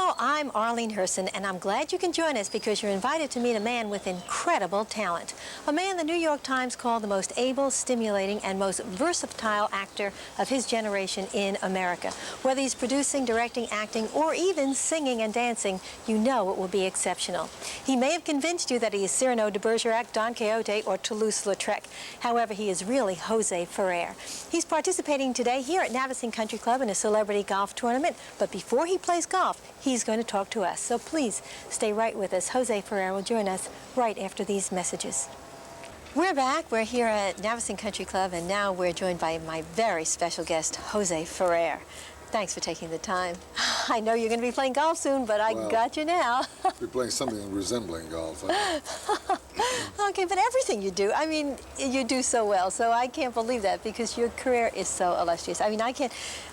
Hello, I'm Arlene Herson, and I'm glad you can join us because you're invited to meet a man with incredible talent. A man the New York Times called the most able, stimulating, and most versatile actor of his generation in America. Whether he's producing, directing, acting, or even singing and dancing, you know it will be exceptional. He may have convinced you that he is Cyrano de Bergerac, Don Quixote, or Toulouse-Lautrec. However, he is really Jose Ferrer. He's participating today here at Navicine Country Club in a celebrity golf tournament, but before he plays golf, he's going to talk to us. So please stay right with us. Jose Ferrer will join us right after these messages. We're back. We're here at Navicine Country Club, and now we're joined by my very special guest, Jose Ferrer. Thanks for taking the time. I know you're going to be playing golf soon, but I got you now. We're playing something resembling golf. Okay, but everything you do, I mean, you do so well, so I can't believe that because your career is so illustrious. I mean,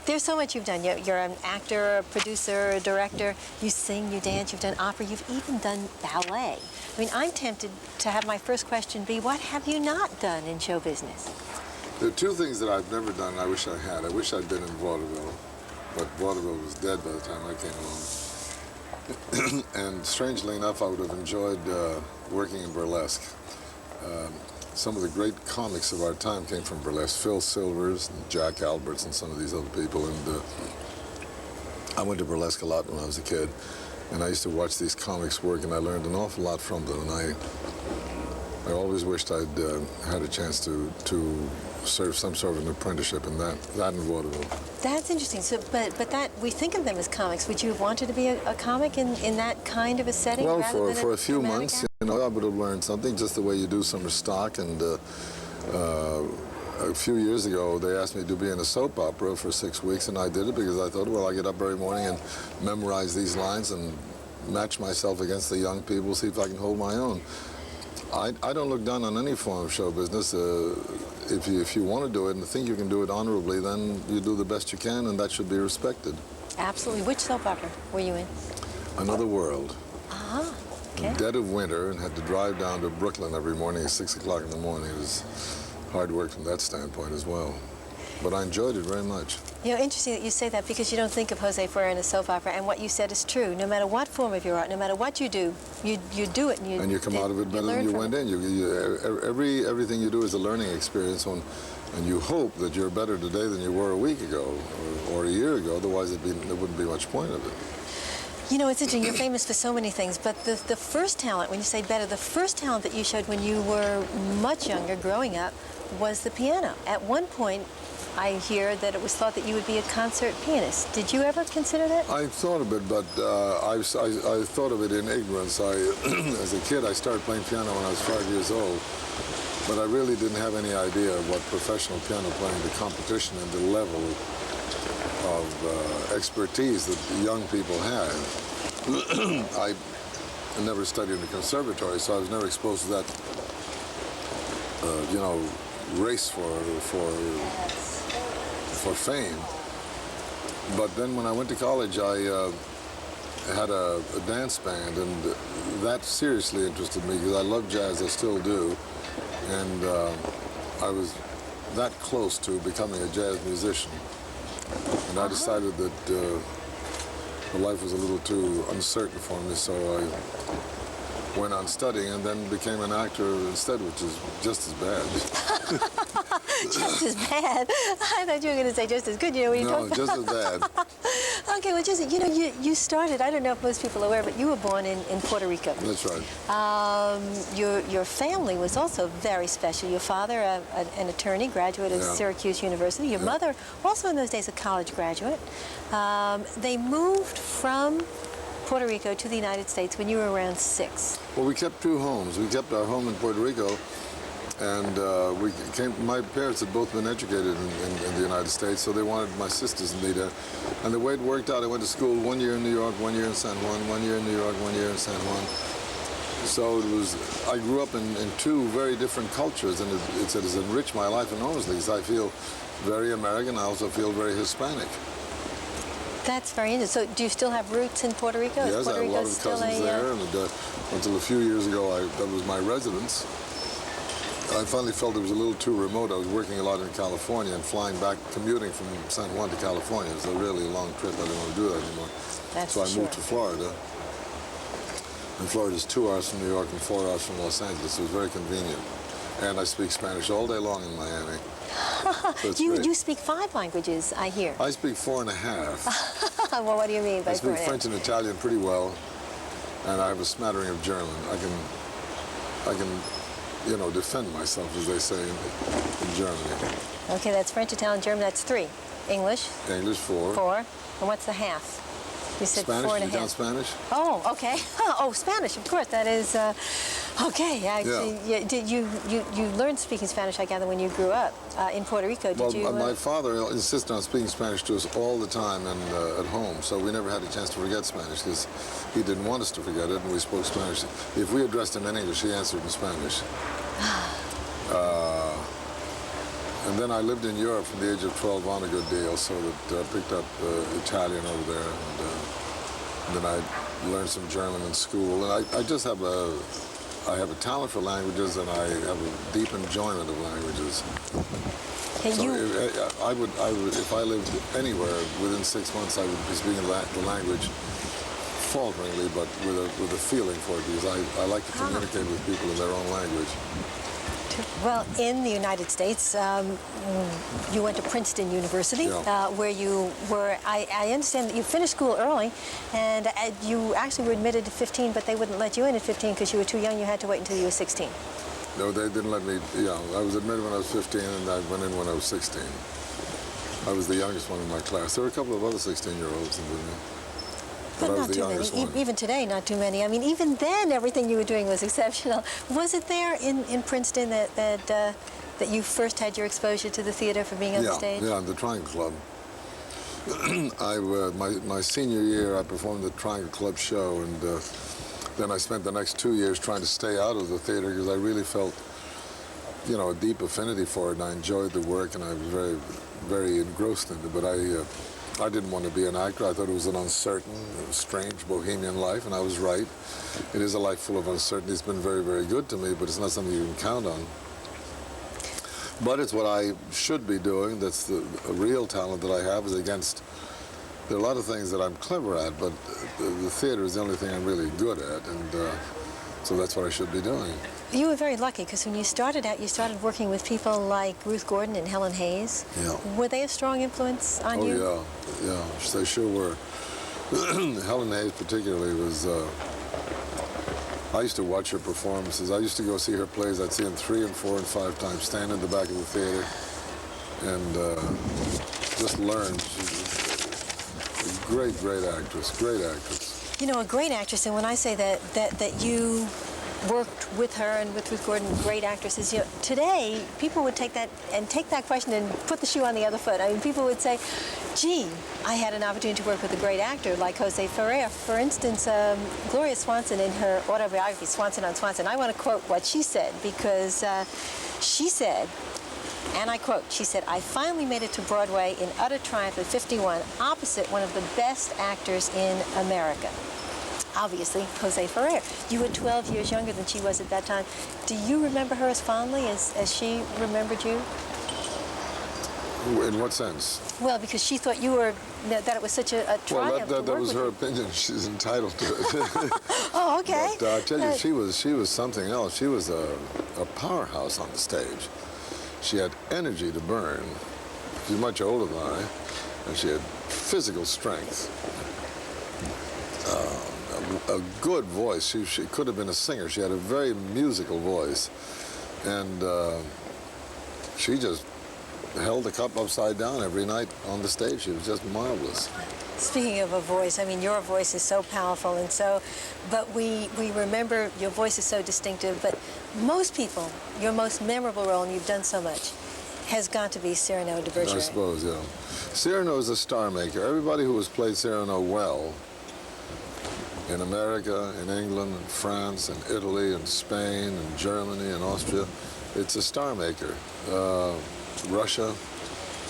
there's so much you've done. You're an actor, a producer, a director. You sing, you dance, you've done opera, you've even done ballet. I mean, I'm tempted to have my first question be, what have you not done in show business? There are two things that I've never done and I wish I had. I wish I'd been in vaudeville, but vaudeville was dead by the time I came along. And strangely enough, I would have enjoyed working in burlesque. Some of the great comics of our time came from burlesque. Phil Silvers, and Jack Alberts, and some of these other people. And I went to burlesque a lot when I was a kid. And I used to watch these comics work, and I learned an awful lot from them. And I always wished I'd had a chance to serve some sort of an apprenticeship in that and vaudeville. That's interesting. So, but that we think of them as comics. Would you have wanted to be a comic in that kind of a setting? Well, for a few months, you know, I would have learned something, just the way you do summer stock. And a few years ago, they asked me to be in a soap opera for 6 weeks, and I did it because I thought, well, I get up every morning and memorize these lines and match myself against the young people, see if I can hold my own. I don't look down on any form of show business. If you want to do it and think you can do it honorably, then you do the best you can, and that should be respected. Absolutely. Which soap opera were you in? Another World. Uh-huh. Okay. In the dead of winter, and had to drive down to Brooklyn every morning at 6 o'clock in the morning. It was hard work from that standpoint as well. But I enjoyed it very much. You know, interesting that you say that because you don't think of Jose Ferrer in a soap opera, and what you said is true. No matter what form of your art, no matter what you do, you do it, and you come out of it better than you went in. Everything you do is a learning experience, and you hope that you're better today than you were a week ago or a year ago. Otherwise, there wouldn't be much point of it. You know, it's interesting. You're famous for so many things, but the first talent, when you say better, the first talent that you showed when you were much younger, growing up, was the piano. At one point, I hear that it was thought that you would be a concert pianist. Did you ever consider that? I thought of it, but I thought of it in ignorance. As a kid, I started playing piano when I was 5 years old, but I really didn't have any idea of what professional piano playing, the competition and the level of expertise that the young people had. I never studied in the conservatory, so I was never exposed to that, you know, race for fame. But then when I went to college, I had a dance band, and that seriously interested me because I love jazz, I still do, and I was that close to becoming a jazz musician. And I decided that life was a little too uncertain for me, so I went on studying and then became an actor instead, which is just as bad. Just as bad? I thought you were going to say just as good. You know, when you talk about... just as bad. Okay, well, just, you know, you started, I don't know if most people are aware, but you were born in Puerto Rico. That's right. Your family was also very special. Your father, an attorney, graduate of Syracuse University. Your mother, also in those days, a college graduate. They moved from Puerto Rico to the United States when you were around 6. Well, we kept two homes. We kept our home in Puerto Rico, and my parents had both been educated in the United States, so they wanted my sisters and me to, and the way it worked out, I went to school 1 year in New York, 1 year in San Juan, 1 year in New York, 1 year in San Juan. So I grew up in two very different cultures, and it has enriched my life enormously, because I feel very American. I also feel very Hispanic. That's very interesting. So do you still have roots in Puerto Rico? Yes, I have a lot of cousins there, and until a few years ago, that was my residence. I finally felt it was a little too remote. I was working a lot in California and flying back, commuting from San Juan to California. It was a really long trip. I didn't want to do that anymore. That's So I for moved to sure. Florida. And Florida is 2 hours from New York and 4 hours from Los Angeles. It was very convenient. And I speak Spanish all day long in Miami. So it's great. You speak 5 languages, I hear. I speak 4 and a half. Well, what do you mean by I speak 4.5? French and Italian pretty well, and I have a smattering of German. I can, you know, defend myself, as they say in Germany. Okay, that's French, Italian, German. That's 3. English? English 4. 4. And what's the half? You said Spanish? 4 and a You down half. Spanish? Oh, okay. Oh, Spanish, of course. That is, okay. Actually, yeah. Did you learned speaking Spanish, I gather, when you grew up in Puerto Rico? Did Well, you? my father insisted on speaking Spanish to us all the time and at home, so we never had a chance to forget Spanish because he didn't want us to forget it, and we spoke Spanish. If we addressed him in English, he answered in Spanish. And then I lived in Europe from the age of 12 on a good deal, so that I picked up Italian over there, and then I learned some German in school. And I just have I have a talent for languages, and I have a deep enjoyment of languages. Hey, So I would, if I lived anywhere within 6 months, I would be speaking the language falteringly, but with a feeling for it, because I like to communicate with people in their own language. Well, in the United States, you went to Princeton University, where you were, I understand that you finished school early, and you actually were admitted at 15, but they wouldn't let you in at 15 because you were too young. You had to wait until you were 16. No, they didn't let me, I was admitted when I was 15, and I went in when I was 16. I was the youngest one in my class. There were a couple of other 16-year-olds in Virginia. But I was not the too youngest many. one. Even today, not too many. I mean, even then, everything you were doing was exceptional. Was it there in Princeton that you first had your exposure to the theater for being on the stage? Yeah, the Triangle Club. My senior year, I performed the Triangle Club show, and then I spent the next 2 years trying to stay out of the theater because I really felt, a deep affinity for it, and I enjoyed the work, and I was very, very engrossed in it. But I didn't want to be an actor. I thought it was an uncertain, strange, bohemian life, and I was right. It is a life full of uncertainty. It's been very, very good to me, but it's not something you can count on. But it's what I should be doing. That's the real talent that I have is against. There are a lot of things that I'm clever at, but the theater is the only thing I'm really good at, and so that's what I should be doing. You were very lucky because when you started out, you started working with people like Ruth Gordon and Helen Hayes. Yeah. Were they a strong influence on you? Oh, yeah, they sure were. Helen Hayes particularly was, I used to watch her performances. I used to go see her plays. I'd see them 3 and 4 and 5 times, stand in the back of the theater and just learn. She's a great, great actress, great actress. You know, a great actress, and when I say that you worked with her and with Ruth Gordon, great actresses, today people would take that question and put the shoe on the other foot. I mean, people would say, gee, I had an opportunity to work with a great actor like Jose Ferrer. For instance, Gloria Swanson in her autobiography, Swanson on Swanson, I want to quote what she said because she said, and I quote, she said, "I finally made it to Broadway in utter triumph at 51, opposite one of the best actors in America." Obviously, Jose Ferrer. You were 12 years younger than she was at that time. Do you remember her as fondly as she remembered you? In what sense? Well, because she thought you were, that it was such a triumph. Well, that was her opinion. She's entitled to it. Oh, okay. But I tell you, she was something else. She was a powerhouse on the stage. She had energy to burn. She's much older than I, and she had physical strength. A good voice. She could have been a singer. She had a very musical voice, and she just held the cup upside down every night on the stage. She was just marvelous. Speaking of a voice, I mean, your voice is so powerful, and so, but we remember your voice is so distinctive, but most people, your most memorable role, and you've done so much, has got to be Cyrano de Bergerac. I suppose, yeah. Cyrano is a star maker. Everybody who has played Cyrano well, in America, in England, in France, in Italy, in Spain, in Germany, and Austria, it's a star maker. Russia,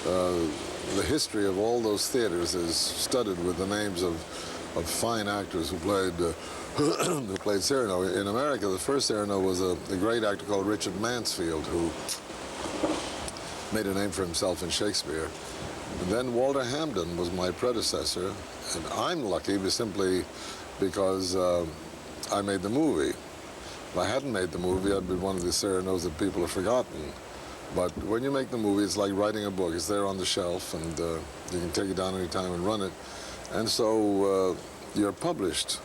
the history of all those theaters is studded with the names of fine actors who played Cyrano. In America, the first Cyrano was a great actor called Richard Mansfield, who made a name for himself in Shakespeare. And then Walter Hamden was my predecessor, and I'm lucky simply because I made the movie. If I hadn't made the movie, I'd be one of the Serenos that people have forgotten. But when you make the movie, it's like writing a book. It's there on the shelf, and you can take it down anytime and run it. And so you're published.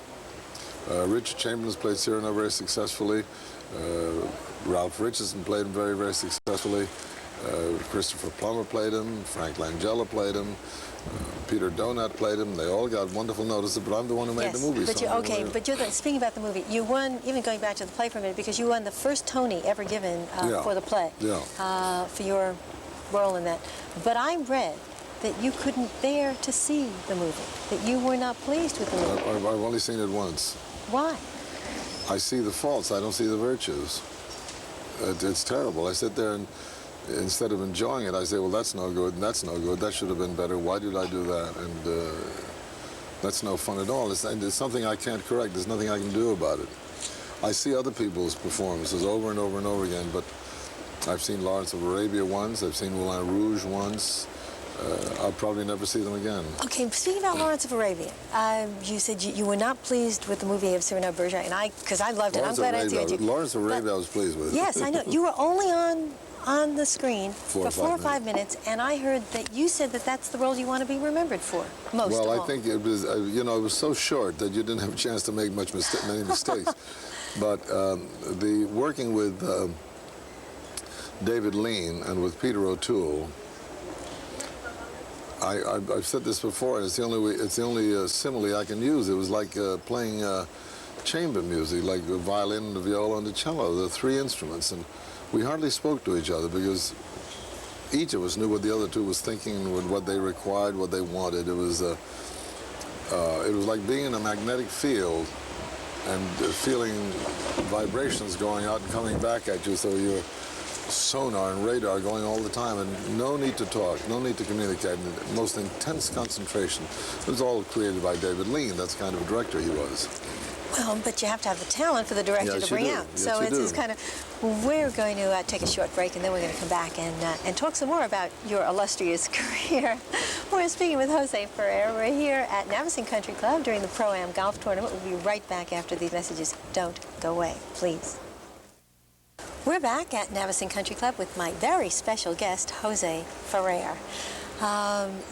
Richard Chamberlain's played Cyrano very successfully. Ralph Richardson played him very, very successfully. Christopher Plummer played him. Frank Langella played him. Peter Donat played him. They all got wonderful notices, but I'm the one who made the movie. But speaking about the movie, you won, even going back to the play for a minute, because you won the first Tony ever given for the play, for your role in that. But I read that you couldn't bear to see the movie, that you were not pleased with the movie. I've only seen it once. Why? I see the faults. I don't see the virtues. It's terrible. I sit there and instead of enjoying it, I say, well, that's no good, and that's no good, that should have been better, why did I do that? And that's no fun at all. It's something I can't correct. There's nothing I can do about it. I see other people's performances over and over and over again, but I've seen Lawrence of Arabia once, I've seen Moulin Rouge once. I'll probably never see them again. Okay, speaking about Lawrence of Arabia, you said you were not pleased with the movie of Cyrano de Bergerac, and because I loved it. I'm glad I did. Lawrence of Arabia I was pleased with. Yes, I know. You were only on the screen for 4 or 5 minutes, and I heard that you said that that's the role you want to be remembered for most of all. Well, I think it was, it was so short that you didn't have a chance to make many mistakes. But the working with David Lean and with Peter O'Toole, I've said this before, and it's the only simile I can use. It was like playing chamber music, like the violin, the viola, and the cello, the 3 instruments, and we hardly spoke to each other because each of us knew what the other two was thinking, what they required, what they wanted. It was like being in a magnetic field and feeling vibrations going out and coming back at you, so your sonar and radar going all the time, and no need to talk, no need to communicate, and most intense concentration. It was all created by David Lean. That's the kind of director he was. Well, but you have to have the talent for the director to bring out. Yes, so it's kind of, we're going to take a short break, and then we're going to come back and talk some more about your illustrious career. We're speaking with Jose Ferrer. We're here at Navicine Country Club during the Pro-Am Golf Tournament. We'll be right back after these messages. Don't go away, please. We're back at Navicine Country Club with my very special guest, Jose Ferrer.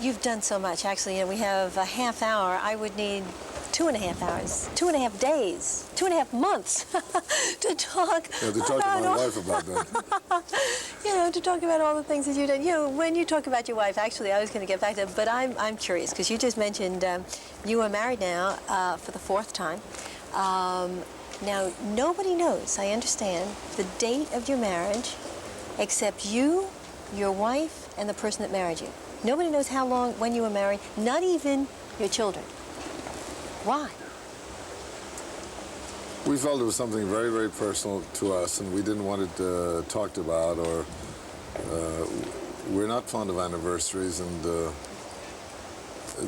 You've done so much. Actually, we have a half hour. I would need 2.5 hours, 2.5 days, 2.5 months to talk to talk to my wife about that. To talk about all the things that you've done. When you talk about your wife, actually, I was going to get back to that, but I'm curious, because you just mentioned you are married now for the 4th time. Now, nobody knows, I understand, the date of your marriage except you, your wife, and the person that married you. Nobody knows how long, when you were married, not even your children. Why? We felt it was something very, very personal to us, and we didn't want it talked about, or we're not fond of anniversaries, and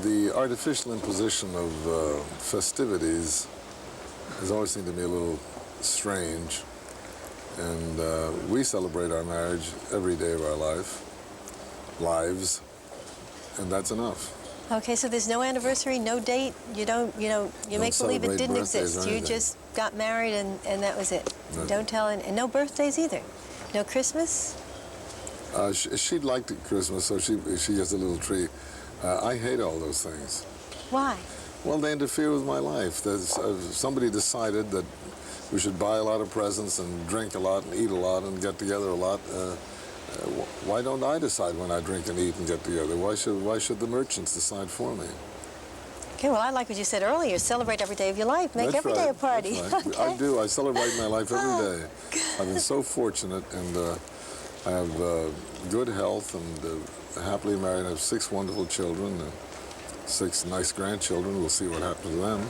the artificial imposition of festivities has always seemed to me a little strange. And we celebrate our marriage every day of our lives, and that's enough. Okay, so there's no anniversary, no date. You don't, you make believe it didn't exist. You just got married and that was it. No. Don't tell, and no birthdays either. No Christmas? She'd like Christmas, so she gets a little tree. I hate all those things. Why? Well, they interfere with my life. Somebody decided that we should buy a lot of presents and drink a lot and eat a lot and get together a lot. Why don't I decide when I drink and eat and get together? Why should the merchants decide for me? Okay, well, I like what you said earlier. Celebrate every day of your life. Make every day a party. Right. Okay. I do. I celebrate my life every day. I've been so fortunate, and I have good health, and happily married. I have 6 wonderful children, and 6 nice grandchildren. We'll see what happens to them.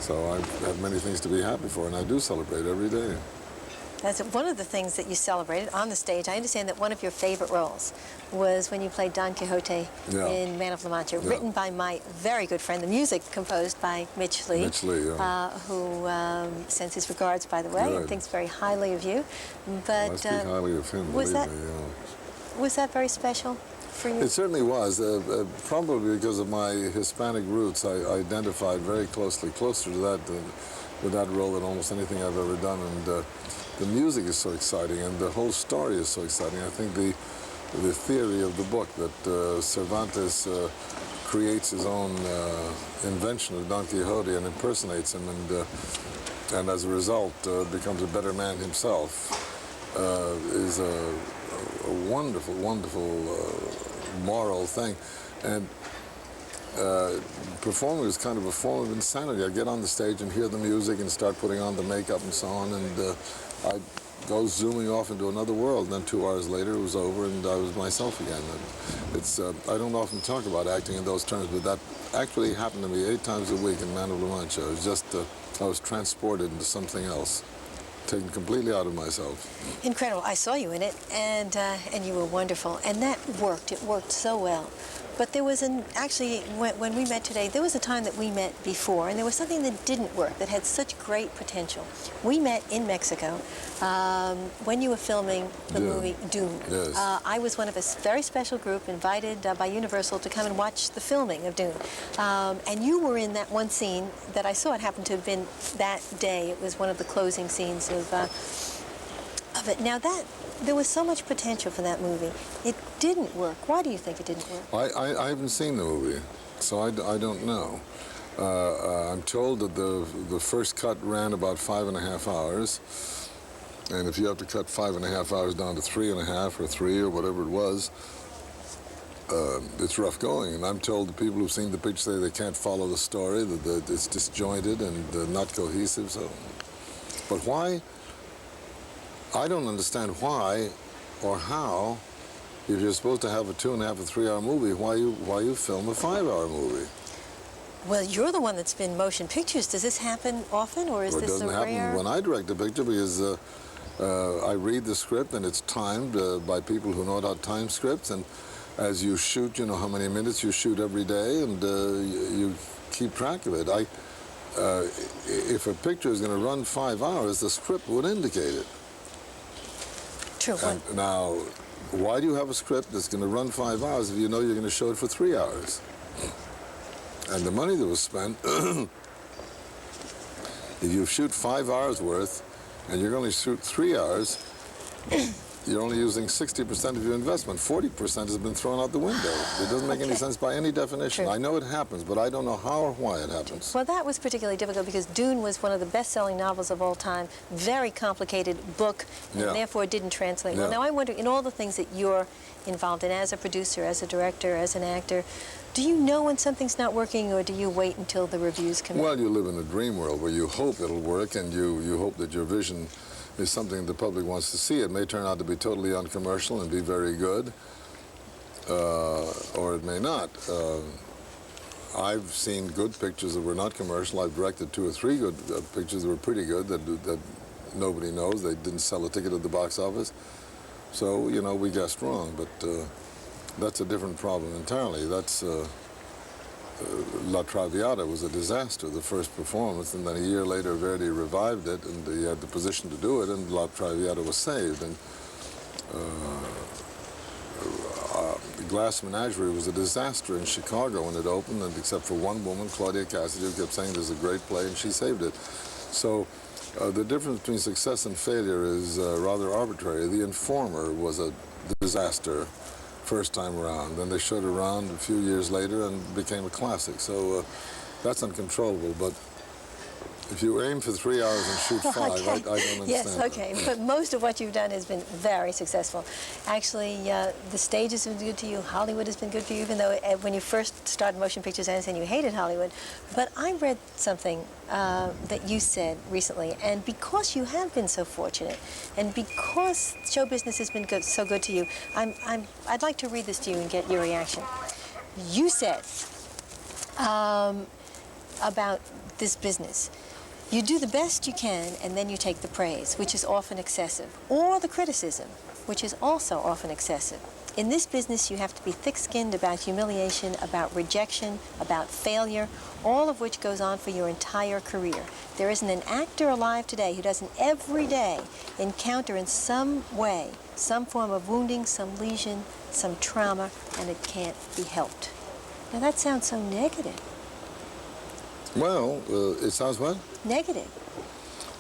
So I have many things to be happy for, and I do celebrate every day. That's one of the things that you celebrated on the stage. I understand that one of your favorite roles was when you played Don Quixote in Man of La Mancha, written by my very good friend, the music composed by Mitch Lee, who sends his regards, by the way, and thinks very highly of you. But I speak highly of him, was believe me, was that very special? for you? It certainly was. Probably because of my Hispanic roots, I identified very closer to that with that role than almost anything I've ever done. And the music is so exciting, and the whole story is so exciting. I think the theory of the book that Cervantes creates his own invention of Don Quixote and impersonates him, and as a result becomes a better man himself, is a wonderful, wonderful moral thing. And performing is kind of a form of insanity. I get on the stage and hear the music and start putting on the makeup and so on, and I go zooming off into another world. And then 2 hours later, it was over, and I was myself again. And it's I don't often talk about acting in those terms, but that actually happened to me 8 times a week in Man of La Mancha. It was just I was transported into something else, taken completely out of myself. Incredible. I saw you in it, and you were wonderful, and that worked. It worked so well. But there was actually, when we met today, there was a time that we met before, and there was something that didn't work, that had such great potential. We met in Mexico when you were filming the movie Dune. Yes. I was one of a very special group invited by Universal to come and watch the filming of Dune. And you were in that one scene that I saw. It happened to have been that day. It was one of the closing scenes of it. Now there was so much potential for that movie. It didn't work. Why do you think it didn't work? I haven't seen the movie, so I don't know. I'm told that the first cut ran about 5.5 hours, and if you have to cut 5.5 hours down to 3.5 or 3 or whatever it was, it's rough going. And I'm told the people who've seen the picture say they can't follow the story, that it's disjointed and not cohesive. So, but why? I don't understand why or how, if you're supposed to have a 2.5 or 3 hour movie, why you film a 5-hour movie. Well, you're the one that's been motion pictures. Does this happen often, or is this a rare? It doesn't happen when I direct a picture, because I read the script and it's timed by people who know how to time scripts, and as you shoot, you know how many minutes you shoot every day, and you keep track of it. If a picture is going to run 5 hours, the script would indicate it. True. And now, why do you have a script that's going to run 5 hours if you know you're going to show it for 3 hours? And the money that was spent, if you shoot 5 hours worth and you're going to shoot 3 hours, you're only using 60% of your investment. 40% has been thrown out the window. It doesn't make any sense by any definition. True. I know it happens, but I don't know how or why it happens. Well, that was particularly difficult because Dune was one of the best-selling novels of all time, very complicated book, and therefore didn't translate well. Now, I wonder, in all the things that you're involved in as a producer, as a director, as an actor, do you know when something's not working, or do you wait until the reviews come in? Well, you live in a dream world where you hope it'll work, and you hope that your vision is something the public wants to see. It may turn out to be totally uncommercial and be very good, or it may not. I've seen good pictures that were not commercial. I've directed 2 or 3 good pictures that were pretty good that nobody knows. They didn't sell a ticket at the box office. So, you know, we guessed wrong, but that's a different problem entirely. That's La Traviata was a disaster, the first performance, and then a year later Verdi revived it, and he had the position to do it, and La Traviata was saved. And Glass Menagerie was a disaster in Chicago when it opened, and except for one woman, Claudia Cassidy, who kept saying there's a great play, and she saved it. So the difference between success and failure is rather arbitrary. The Informer was a disaster first time around. Then they showed it around a few years later and became a classic. So that's uncontrollable. But if you aim for 3 hours and shoot 5, I don't understand. Yes, okay. That. But most of what you've done has been very successful. Actually, the stage has been good to you. Hollywood has been good for you, even though when you first started motion pictures, I understand you hated Hollywood. But I read something that you said recently, and because you have been so fortunate, and because show business has been so good to you, I'd like to read this to you and get your reaction. You said about this business, you do the best you can, and then you take the praise, which is often excessive, or the criticism, which is also often excessive. In this business, you have to be thick-skinned about humiliation, about rejection, about failure, all of which goes on for your entire career. There isn't an actor alive today who doesn't every day encounter in some way some form of wounding, some lesion, some trauma, and it can't be helped. Now that sounds so negative. Well, it sounds what? Negative.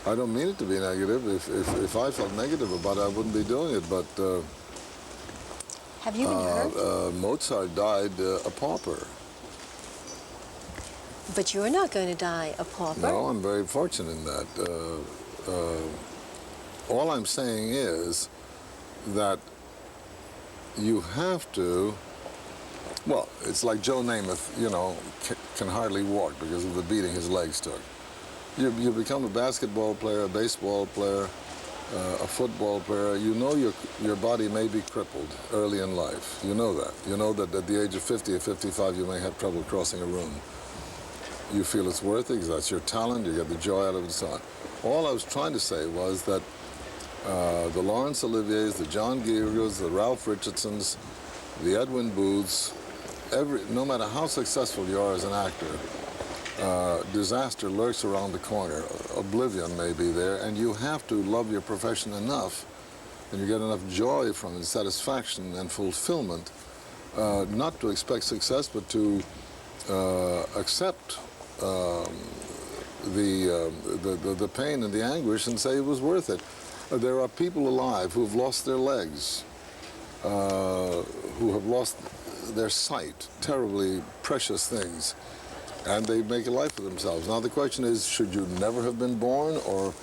I don't mean it to be negative. If I felt negative about it, I wouldn't be doing it. But Have you been hurt? Mozart died a pauper. But you're not going to die a pauper. No, I'm very fortunate in that. All I'm saying is that you have to, well, it's like Joe Namath, you know, can hardly walk because of the beating his legs took. You become a basketball player, a baseball player, a football player. You know your body may be crippled early in life. You know that. You know that at the age of 50 or 55 you may have trouble crossing a room. You feel it's worth it because that's your talent, you get the joy out of it and so on. All I was trying to say was that the Laurence Oliviers, the John Gielgud's, the Ralph Richardsons, the Edwin Booths, no matter how successful you are as an actor, disaster lurks around the corner. Oblivion may be there, and you have to love your profession enough, and you get enough joy from it, satisfaction and fulfillment, not to expect success, but to accept the pain and the anguish and say it was worth it. There are people alive who have lost their legs, who have lost their sight, terribly precious things, and they make a life for themselves. Now the question is, should you never have been born, or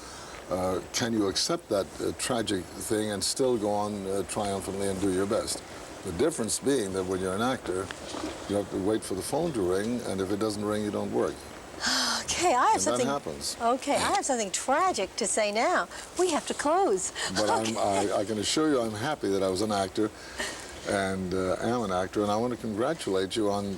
can you accept that tragic thing and still go on triumphantly and do your best? The difference being that when you're an actor, you have to wait for the phone to ring, and if it doesn't ring, you don't work. Okay, I have something. That happens. Okay, I have something tragic to say now. We have to close. But okay. I can assure you I'm happy that I was an actor and am an actor, and I want to congratulate you on,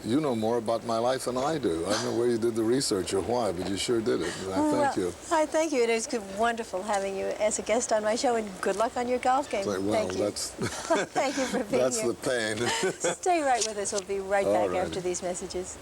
you know more about my life than I do. I don't know where you did the research or why, but you sure did it, and I thank you. I thank you. It is wonderful having you as a guest on my show, and good luck on your golf game. Well, thank you. that's thank you for being that's here. the pain. Stay right with us. We'll be right back after these messages.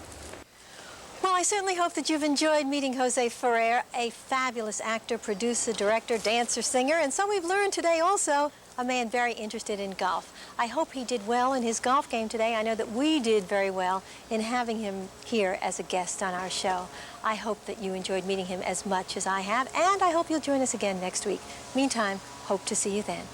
Well, I certainly hope that you've enjoyed meeting Jose Ferrer, a fabulous actor, producer, director, dancer, singer, and so we've learned today also a man very interested in golf. I hope he did well in his golf game today. I know that we did very well in having him here as a guest on our show. I hope that you enjoyed meeting him as much as I have, and I hope you'll join us again next week. Meantime, hope to see you then.